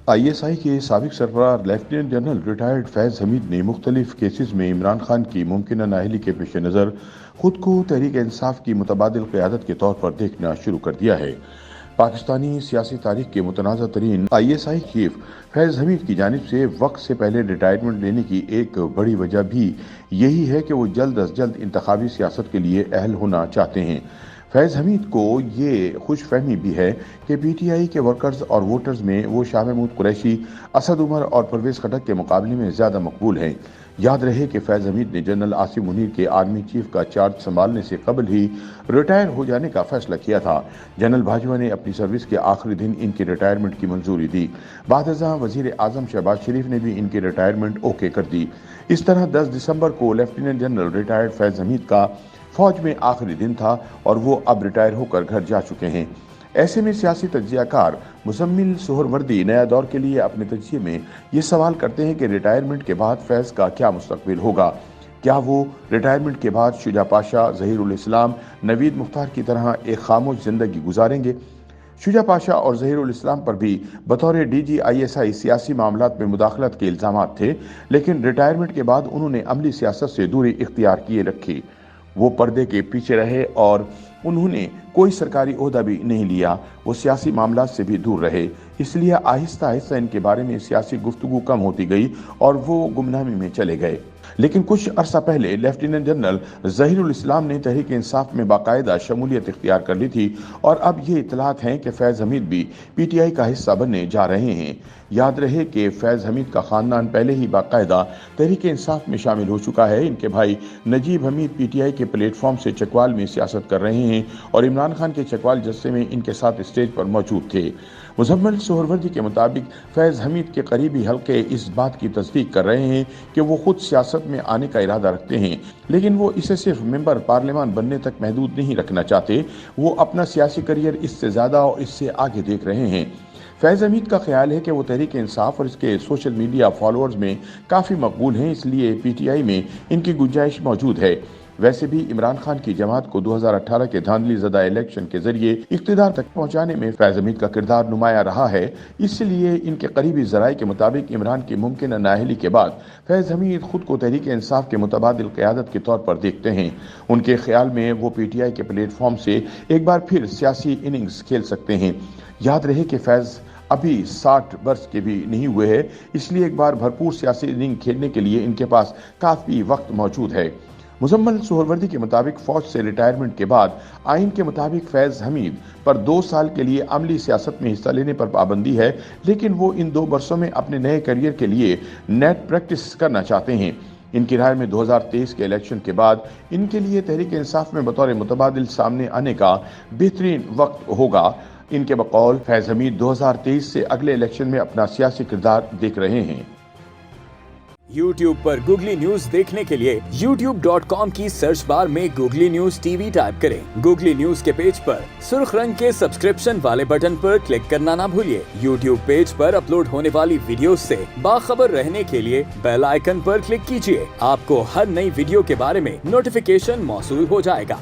ISI کے سابق سربراہ لیفٹیننٹ جنرل ریٹائرڈ فیض حمید نے مختلف کیسز میں عمران خان کی ممکنہ نااہلی کے پیش نظر خود کو تحریک انصاف کی متبادل قیادت کے طور پر دیکھنا شروع کر دیا ہے۔ پاکستانی سیاسی تاریخ کے متنازع ترین ISI چیف فیض حمید کی جانب سے وقت سے پہلے ریٹائرمنٹ لینے کی ایک بڑی وجہ بھی یہی ہے کہ وہ جلد از جلد انتخابی سیاست کے لیے اہل ہونا چاہتے ہیں۔ فیض حمید کو یہ خوش فہمی بھی ہے کہ PTI کے ورکرز اور ووٹرز میں وہ شاہ محمود قریشی، اسد عمر اور پرویز خٹک کے مقابلے میں زیادہ مقبول ہیں۔ یاد رہے کہ فیض حمید نے جنرل عاصم منیر کے آرمی چیف کا چارج سنبھالنے سے قبل ہی ریٹائر ہو جانے کا فیصلہ کیا تھا۔ جنرل باجوہ نے اپنی سروس کے آخری دن ان کی ریٹائرمنٹ کی منظوری دی۔ بعد ازاں وزیر اعظم شہباز شریف نے بھی ان کی ریٹائرمنٹ اوکے کر دی۔ اس طرح 10 دسمبر کو لیفٹیننٹ جنرل ریٹائرڈ فیض حمید کا فوج میں آخری دن تھا اور وہ اب ریٹائر ہو کر گھر جا چکے ہیں۔ ایسے میں سیاسی تجزیہ کار مزمل سہروردی نیا دور کے لیے اپنے تجزیے میں یہ سوال کرتے ہیں کہ ریٹائرمنٹ کے بعد فیض کا کیا مستقبل ہوگا؟ کیا وہ ریٹائرمنٹ کے بعد شجاع پاشا، ظہیر الاسلام، نوید مختار کی طرح ایک خاموش زندگی گزاریں گے؟ شجاع پاشا اور ظہیر الاسلام پر بھی بطور DG ISI سیاسی معاملات میں مداخلت کے الزامات تھے، لیکن ریٹائرمنٹ کے بعد انہوں نے عملی سیاست سے دوری اختیار کیے رکھی۔ وہ پردے کے پیچھے رہے اور انہوں نے کوئی سرکاری عہدہ بھی نہیں لیا۔ وہ سیاسی معاملات سے بھی دور رہے، اس لیے آہستہ آہستہ ان کے بارے میں سیاسی گفتگو کم ہوتی گئی اور وہ گمنامی میں چلے گئے۔ لیکن کچھ عرصہ پہلے لیفٹیننٹ جنرل ظہیر الاسلام نے تحریک انصاف میں باقاعدہ شمولیت اختیار کر لی تھی اور اب یہ اطلاعات ہیں کہ فیض حمید بھی PTI کا حصہ بننے جا رہے ہیں۔ یاد رہے کہ فیض حمید کا خاندان پہلے ہی باقاعدہ تحریک انصاف میں شامل ہو چکا ہے۔ ان کے بھائی نجیب حمید PTI کے پلیٹ فارم سے چکوال میں سیاست کر رہے ہیں اور عمران خان کے چکوال جلسے میں ان کے ساتھ اسٹیج پر موجود تھے۔ مزمل سہروردی کے مطابق فیض حمید کے قریبی حلقے اس بات کی تصدیق کر رہے ہیں کہ وہ خود سیاست میں آنے کا ارادہ رکھتے ہیں، لیکن وہ اسے صرف ممبر پارلیمان بننے تک محدود نہیں رکھنا چاہتے۔ وہ اپنا سیاسی کریئر اس سے زیادہ اور اس سے آگے دیکھ رہے ہیں۔ فیض حمید کا خیال ہے کہ وہ تحریک انصاف اور اس کے سوشل میڈیا فالوورز میں کافی مقبول ہیں، اس لیے PTI میں ان کی گنجائش موجود ہے۔ ویسے بھی عمران خان کی جماعت کو 2018 کے دھاندلی زدہ الیکشن کے ذریعے اقتدار تک پہنچانے میں فیض حمید کا کردار نمایاں رہا ہے۔ اس لیے ان کے قریبی ذرائع کے مطابق عمران کی ممکنہ نااہلی کے بعد فیض حمید خود کو تحریک انصاف کے متبادل قیادت کے طور پر دیکھتے ہیں۔ ان کے خیال میں وہ PTI کے پلیٹ فارم سے ایک بار پھر سیاسی اننگز کھیل سکتے ہیں۔ یاد رہے کہ فیض ابھی 60 برس کے بھی نہیں ہوئے ہیں، اس لیے ایک بار بھرپور سیاسی اننگ کھیلنے کے لیے ان کے پاس کافی وقت موجود ہے۔ مزمل سہروردی کے مطابق فوج سے ریٹائرمنٹ کے بعد آئین کے مطابق فیض حمید پر 2 سال کے لیے عملی سیاست میں حصہ لینے پر پابندی ہے، لیکن وہ ان 2 برسوں میں اپنے نئے کیریئر کے لیے نیٹ پریکٹس کرنا چاہتے ہیں۔ ان کی رائے میں 2023 کے الیکشن کے بعد ان کے لیے تحریک انصاف میں بطور متبادل سامنے آنے کا بہترین وقت ہوگا۔ ان کے بقول فیض حمید 2023 سے اگلے الیکشن میں اپنا سیاسی کردار دیکھ رہے ہیں۔ YouTube پر گوگلی نیوز دیکھنے کے لیے youtube.com کی سرچ بار میں گوگلی نیوز TV ٹائپ کریں۔ گوگلی نیوز کے پیج پر سرخ رنگ کے سبسکرپشن والے بٹن پر کلک کرنا نہ بھولیے۔ YouTube پیج پر اپلوڈ ہونے والی ویڈیوز سے باخبر رہنے کے لیے بیل آئیکن پر کلک کیجیے۔ آپ کو ہر نئی ویڈیو کے بارے میں نوٹیفیکیشن موصول ہو جائے گا۔